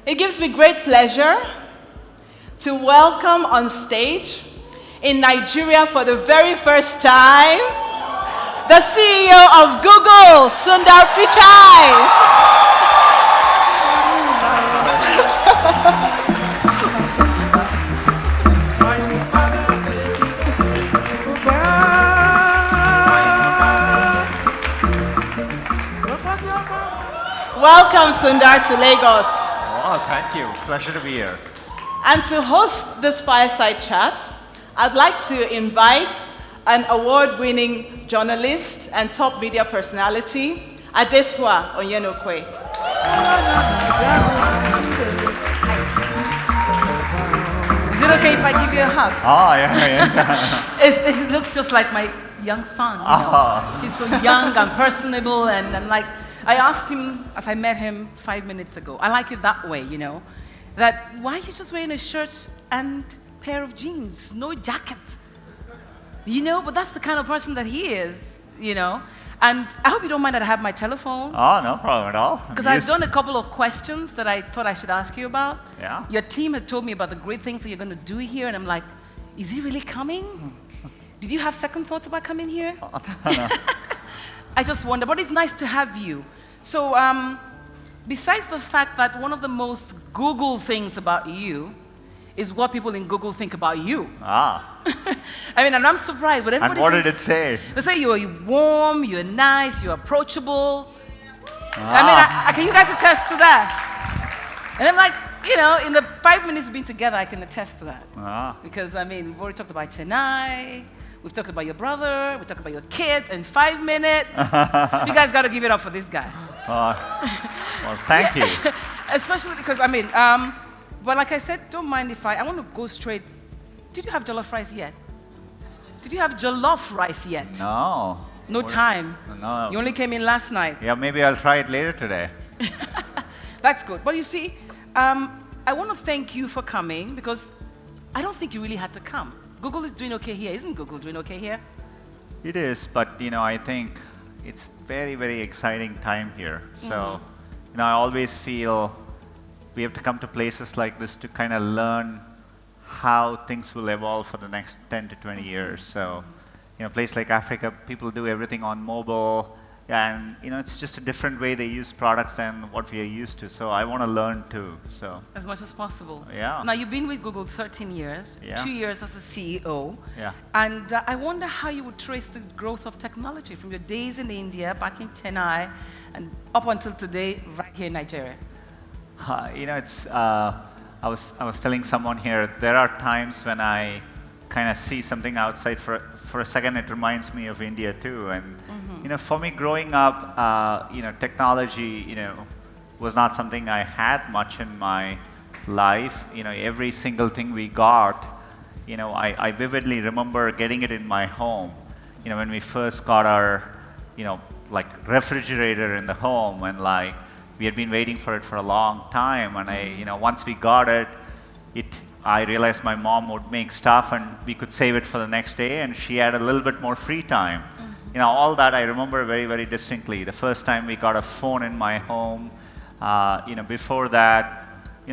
It gives me great pleasure to welcome on stage in Nigeria for the very first time the CEO of Google, Sundar Pichai. Welcome, Sundar, to Lagos. Oh, thank you. Pleasure to be here. And to host this fireside chat, I'd like to invite an award-winning journalist and top media personality, Adesuwa Onyenokwe. Is it okay if I give you a hug? Oh, yeah. It looks just like my young son. He's so young and personable, and like, I asked him as I met him 5 minutes ago. I like it that way, that why are you just wearing a shirt and pair of jeans, no jacket? But that's the kind of person that he is, And I hope you don't mind that I have my telephone. Oh, no problem at all. Because I've done a couple of questions that I thought I should ask you about. Yeah. Your team had told me about the great things that you're going to do here, and I'm like, is he really coming? Did you have second thoughts about coming here? Oh, no. I just wonder, but it's nice to have you. So, besides the fact that one of the most Google things about you is what people in Google think about you. I mean, and I'm surprised, but everybody And what did it say? They say you're warm, you're nice, you're approachable. I mean, can you guys attest to that? And I'm like, in the 5 minutes we've been together, I can attest to that. Because, I mean, we've already talked about Chennai, we've talked about your brother, we've talked about your kids in 5 minutes. You guys got to give it up for this guy. Well, thank you. Especially because, I mean, well, like I said, don't mind if I want to go straight. Did you have jollof rice yet? Did you have jollof rice yet? No. No time? No. You only came in last night? Yeah, maybe I'll try it later today. That's good. But you see, I want to thank you for coming because I don't think you really had to come. Google is doing okay here. Isn't Google doing okay here? It is, but I think it's very, very exciting time here. So, I always feel we have to come to places like this to kind of learn how things will evolve for the next 10 to 20 years. So, a place like Africa, people do everything on mobile, and it's just a different way they use products than what we are used to. So I want to learn too. So as much as possible. Yeah. Now you've been with Google 13 years, yeah. 2 years as a CEO. Yeah. And I wonder how you would trace the growth of technology from your days in India, back in Chennai, and up until today, right here in Nigeria. It's. I was telling someone here. There are times when I kind of see something outside for a second. It reminds me of India too. And for me, growing up, technology, was not something I had much in my life. Every single thing we got, I vividly remember getting it in my home. When we first got our, like refrigerator in the home, and like we had been waiting for it for a long time. And once we got it, I realized my mom would make stuff and we could save it for the next day, and she had a little bit more free time. All that I remember very, very distinctly. The first time we got a phone in my home, before that,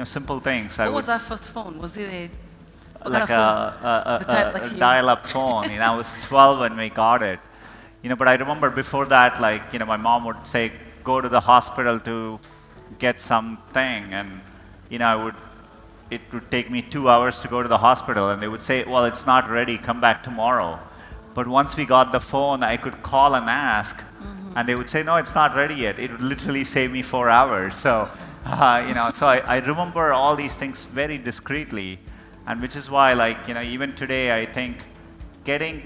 simple things. What was that first phone? Was it like a dial-up phone? I was 12 when we got it. But I remember before that, like, my mom would say, go to the hospital to get something, and it would take me 2 hours to go to the hospital, and they would say, well, it's not ready, come back tomorrow. But once we got the phone, I could call and ask, and they would say, no, it's not ready yet. It would literally save me 4 hours. So, so I remember all these things very discreetly, and which is why, like, even today, I think getting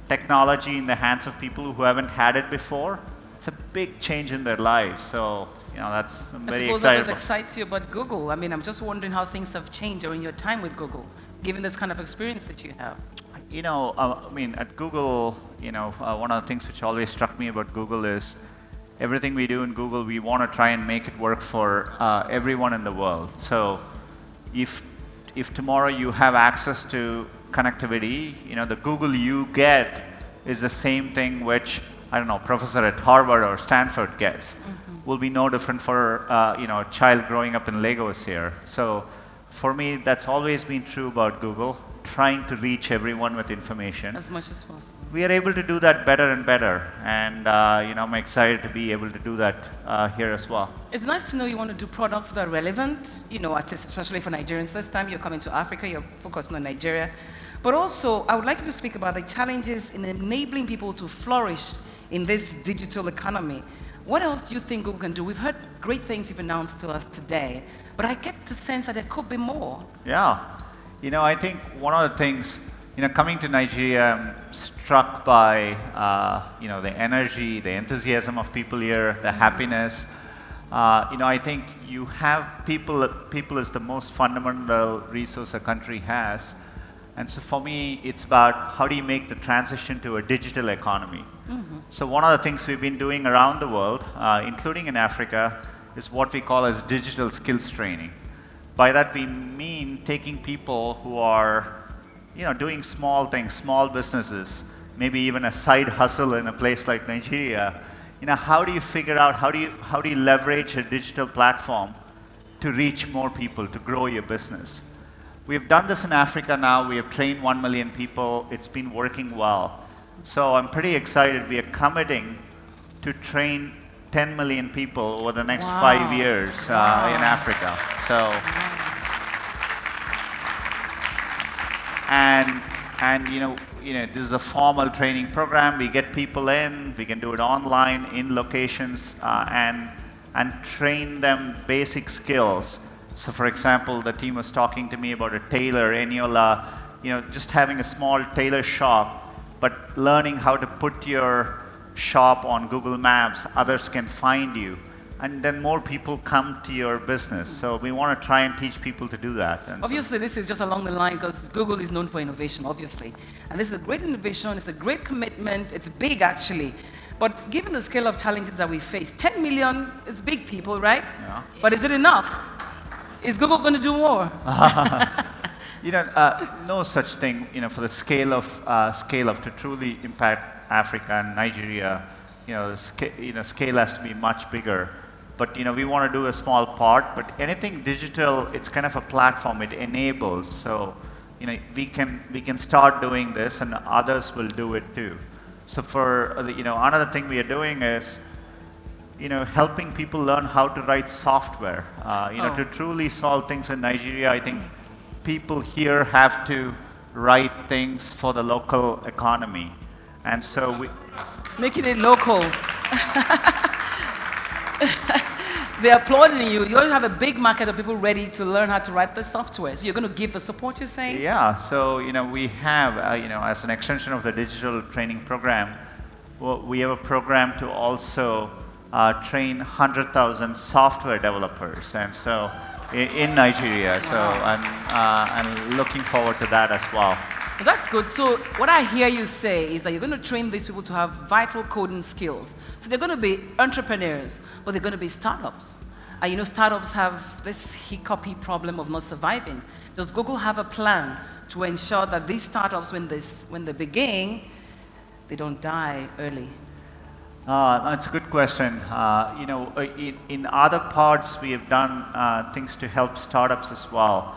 technology in the hands of people who haven't had it before, it's a big change in their lives. So, that's I'm very excited. I suppose that's what excites you about Google. I mean, I'm just wondering how things have changed during your time with Google, given this kind of experience that you have. I mean, at Google, one of the things which always struck me about Google is everything we do in Google, we want to try and make it work for everyone in the world. So if tomorrow you have access to connectivity, the Google you get is the same thing which, I don't know, professor at Harvard or Stanford gets. will be no different for a child growing up in Lagos here. So for me, that's always been true about Google, trying to reach everyone with information. As much as possible. We are able to do that better and better, and I'm excited to be able to do that here as well. It's nice to know you want to do products that are relevant, at least especially for Nigerians. This time you're coming to Africa, you're focusing on Nigeria. But also, I would like you to speak about the challenges in enabling people to flourish in this digital economy. What else do you think Google can do? We've heard great things you've announced to us today, but I get the sense that there could be more. Yeah. I think one of the things, coming to Nigeria, I'm struck by, the energy, the enthusiasm of people here, the happiness. I think you have people is the most fundamental resource a country has. And so for me, it's about how do you make the transition to a digital economy. So one of the things we've been doing around the world, including in Africa, is what we call as digital skills training. By that we mean taking people who are doing small things, small businesses, maybe even a side hustle in a place like Nigeria. How do you figure out, how do you leverage a digital platform to reach more people, to grow your business? We've done this in Africa now. We have trained 1 million people. It's been working well. So I'm pretty excited. We are committing to train 10 million people over the next 5 years in Africa. So, this is a formal training program. We get people in. We can do it online in locations and train them basic skills. So for example, the team was talking to me about a tailor, Eniola, just having a small tailor shop, but learning how to put your shop on Google Maps, others can find you, and then more people come to your business. So we want to try and teach people to do that. And obviously, this is just along the line because Google is known for innovation, obviously. And this is a great innovation, it's a great commitment, it's big actually. But given the scale of challenges that we face, 10 million is big, people, right? Yeah. But is it enough? Is Google going to do more? No such thing. For the scale of to truly impact Africa and Nigeria, scale has to be much bigger. But we want to do a small part. But anything digital, it's kind of a platform. It enables. So we can start doing this, and others will do it too. So for another thing we are doing is helping people learn how to write software. To truly solve things in Nigeria, I think people here have to write things for the local economy. And so we... Making it local. They're applauding you. You already have a big market of people ready to learn how to write the software. So you're going to give the support, you're saying? Yeah. So, we have, as an extension of the digital training program, we have a program to also train 100,000 software developers, and so in Nigeria. So I'm looking forward to that as well. Well, that's good. So what I hear you say is that you're going to train these people to have vital coding skills. So they're going to be entrepreneurs, but they're going to be startups. And startups have this hiccupy problem of not surviving. Does Google have a plan to ensure that these startups, when they begin, they don't die early? That's a good question. In other parts, we have done things to help startups as well.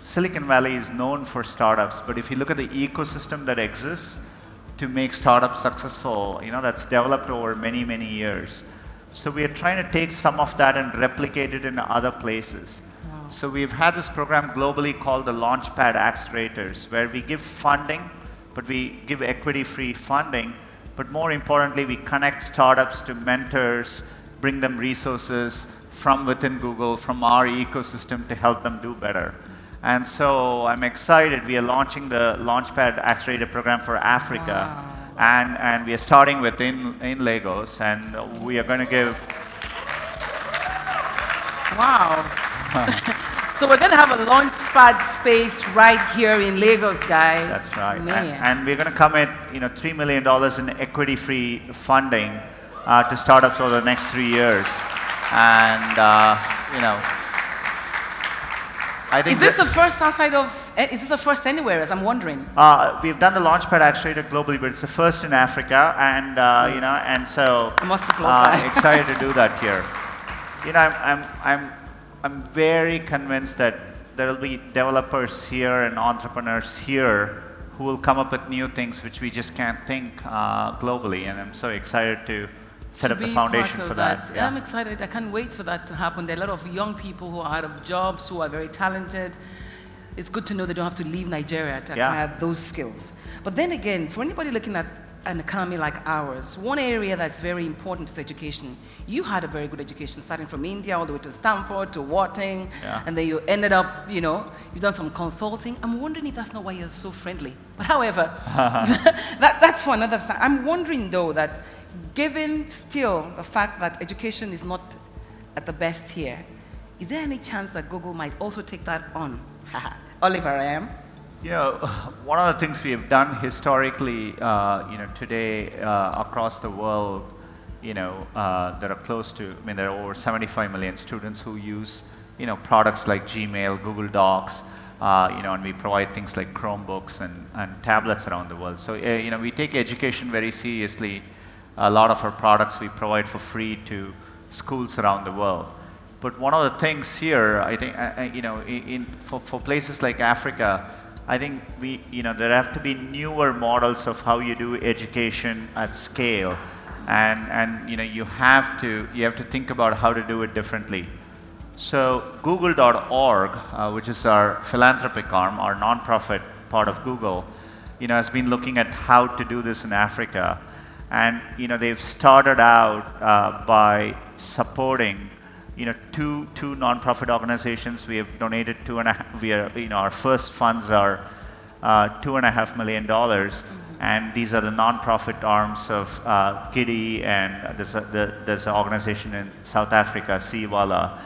Silicon Valley is known for startups, but if you look at the ecosystem that exists to make startups successful, that's developed over many, many years. So we are trying to take some of that and replicate it in other places. Wow. So we've had this program globally called the Launchpad Accelerators, where we give funding, but we give equity-free funding. But more importantly, we connect startups to mentors, bring them resources from within Google, from our ecosystem to help them do better. And so I'm excited. We are launching the Launchpad Accelerator program for Africa. Wow. And we are starting in Lagos, and we are going to give... Wow. So we're going to have a Launchpad space right here in Lagos, guys. That's right. And we're going to commit $3 million in equity-free funding to startups over the next 3 years. And, I think is this the first outside of is this the first anywhere, as I'm wondering? We've done the Launchpad Accelerator globally, but it's the first in Africa, and and so I must applaud that. excited to do that here. I'm very convinced that there will be developers here and entrepreneurs here who will come up with new things which we just can't think globally, and I'm so excited to set up the foundation for that. Yeah. I'm excited. I can't wait for that to happen. There are a lot of young people who are out of jobs, who are very talented. It's good to know they don't have to leave Nigeria to acquire those skills. But then again, for anybody looking at an economy like ours, one area that's very important is education. You had a very good education, starting from India all the way to Stanford, to Wharton, and then you ended up, you've done some consulting. I'm wondering if that's not why you're so friendly. But however, that's for another thing. I'm wondering, though, that given still the fact that education is not at the best here, is there any chance that Google might also take that on? Oliver, I am. One of the things we have done historically, today across the world, there are close to, there are over 75 million students who use, products like Gmail, Google Docs, and we provide things like Chromebooks and tablets around the world. So, we take education very seriously. A lot of our products we provide for free to schools around the world. But one of the things here, I think, for places like Africa, I think there have to be newer models of how you do education at scale, and you have to think about how to do it differently. So Google.org, which is our philanthropic arm, our nonprofit part of Google, has been looking at how to do this in Africa, and they've started out by supporting two nonprofit organizations. We have donated our first funds are $2.5 million, and these are the nonprofit arms of Giddy, and there's an organization in South Africa, Siwala,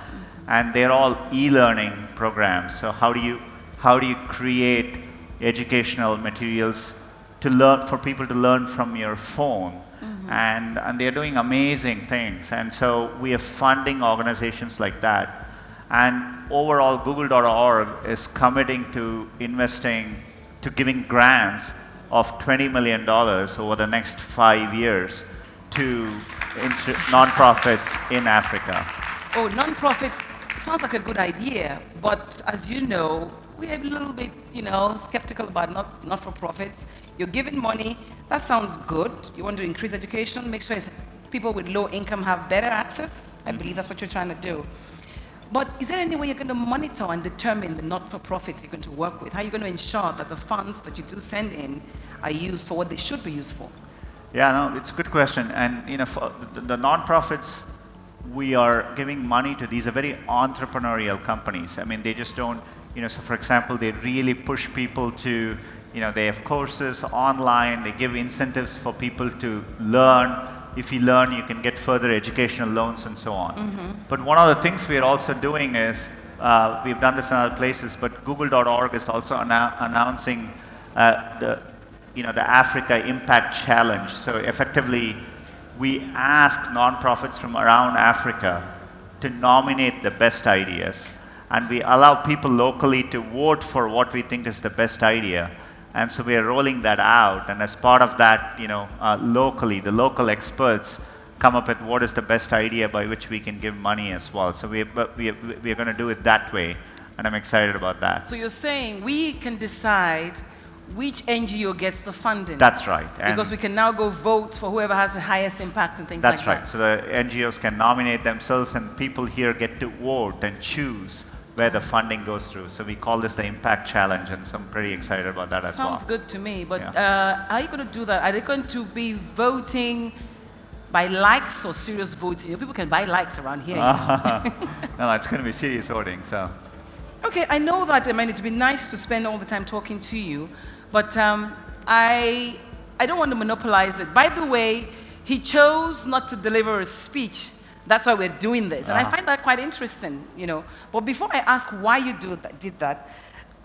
and they're all e-learning programs. So how do you create educational materials for people to learn from your phone? And they're doing amazing things, and so we are funding organizations like that. And overall, Google.org is committing to giving grants of $20 million over the next 5 years to nonprofits in Africa. Oh, nonprofits, it sounds like a good idea, but as you know, we're a little bit, skeptical about not-for-profits. You're giving money, that sounds good. You want to increase education, make sure people with low income have better access. I believe that's what you're trying to do. But is there any way you're going to monitor and determine the not-for-profits you're going to work with? How are you going to ensure that the funds that you do send in are used for what they should be used for? Yeah, no, it's a good question. And for the nonprofits, we are giving money to. These are very entrepreneurial companies. They just don't. So for example, they really push people to, they have courses online, they give incentives for people to learn. If you learn, you can get further educational loans and so on. But one of the things we are also doing is, we've done this in other places, but Google.org is also announcing the Africa Impact Challenge. So effectively, we ask nonprofits from around Africa to nominate the best ideas. And we allow people locally to vote for what we think is the best idea. And so we are rolling that out. And as part of that, locally, the local experts come up with what is the best idea by which we can give money as well. So we are going to do it that way. And I'm excited about that. So you're saying we can decide which NGO gets the funding. That's right. Because we can now go vote for whoever has the highest impact and things like that. That's right. So the NGOs can nominate themselves, and people here get to vote and choose where the funding goes through. So we call this the Impact Challenge, and so I'm pretty excited about that as well. Sounds good to me, but how are you going to do that? Are they going to be voting by likes or serious voting? People can buy likes around here. No, it's going to be serious voting. So. Okay, I know that it'd be nice to spend all the time talking to you, but I don't want to monopolize it. By the way, he chose not to deliver a speech. That's why we're doing this. And I find that quite interesting, But before I ask why you did that,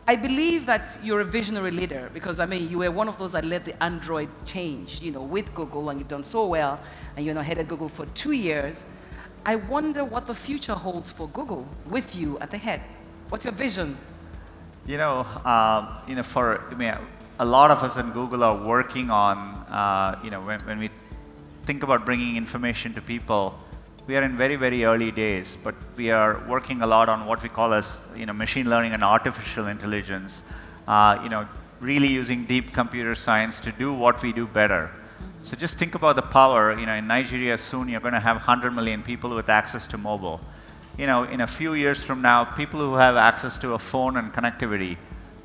I believe that you're a visionary leader, because, you were one of those that led the Android change, with Google, and you've done so well, and you're now headed Google for 2 years. I wonder what the future holds for Google with you at the head. What's your vision? A lot of us in Google are working on, when we think about bringing information to people, we are in very, very early days, but we are working a lot on what we call as, machine learning and artificial intelligence, really using deep computer science to do what we do better. So just think about the power. In Nigeria soon you're going to have 100 million people with access to mobile. In a few years from now, people who have access to a phone and connectivity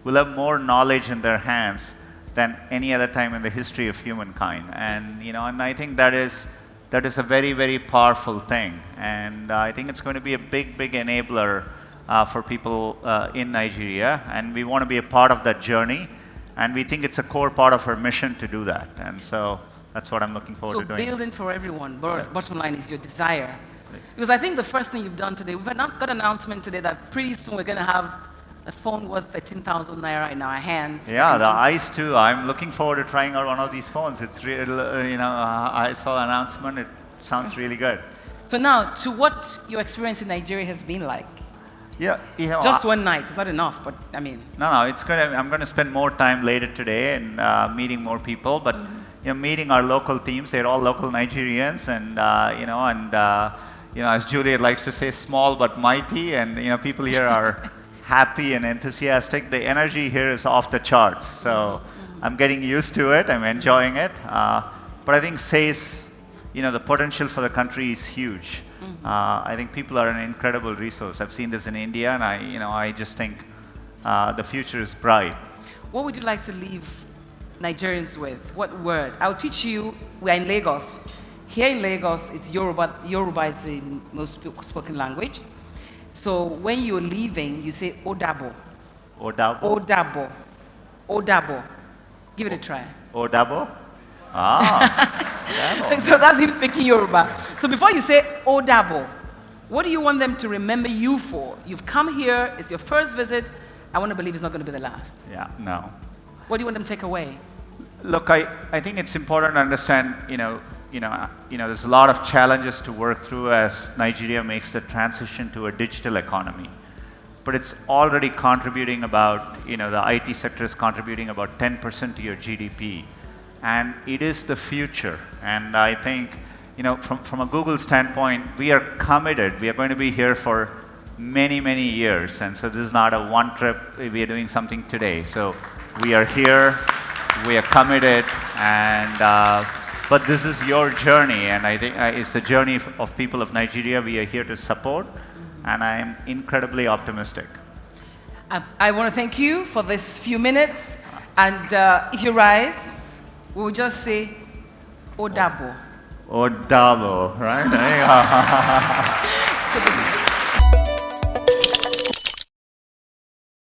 will have more knowledge in their hands than any other time in the history of humankind. And and I think that is a very, very powerful thing. And I think it's going to be a big, big enabler for people in Nigeria. And we want to be a part of that journey. And we think it's a core part of our mission to do that. And so that's what I'm looking forward to doing. So building for everyone, bottom line is your desire. Because I think the first thing you've done today, we've got an announcement today that pretty soon we're going to have a phone worth 13,000 naira in our hands. Yeah, the eyes too. I'm looking forward to trying out one of these phones. It's real, I saw the announcement. It sounds really good. So now, to what your experience in Nigeria has been like? Yeah, just one night. It's not enough, but I mean. No, I'm going to spend more time later today and meeting more people. But meeting our local teams. They're all local Nigerians, and as Juliet likes to say, small but mighty. And people here are happy and enthusiastic. The energy here is off the charts. So I'm getting used to it. I'm enjoying it. But I think SAYS, the potential for the country is huge. I think people are an incredible resource. I've seen this in India, and I just think the future is bright. What would you like to leave Nigerians with? What word? I'll teach you. We're in Lagos. Here in Lagos, it's Yoruba. Yoruba is the most spoken language. So when you're leaving, you say Odabo. Odabo? Odabo. Odabo. Give it a try. Odabo? Ah. So that's him speaking Yoruba. So before you say Odabo, what do you want them to remember you for? You've come here, it's your first visit. I want to believe it's not going to be the last. Yeah, no. What do you want them to take away? Look, I think it's important to understand, there's a lot of challenges to work through as Nigeria makes the transition to a digital economy. But it's already contributing about, the IT sector is contributing about 10% to your GDP. And it is the future. And I think, from a Google standpoint, we are committed. We are going to be here for many, many years. And so this is not a one trip. We are doing something today. So we are here. We are committed. And but this is your journey. And I think it's the journey of people of Nigeria we are here to support. And I am incredibly optimistic. I want to thank you for this few minutes. And if you rise, we will just say, Odabo. Odabo, right? So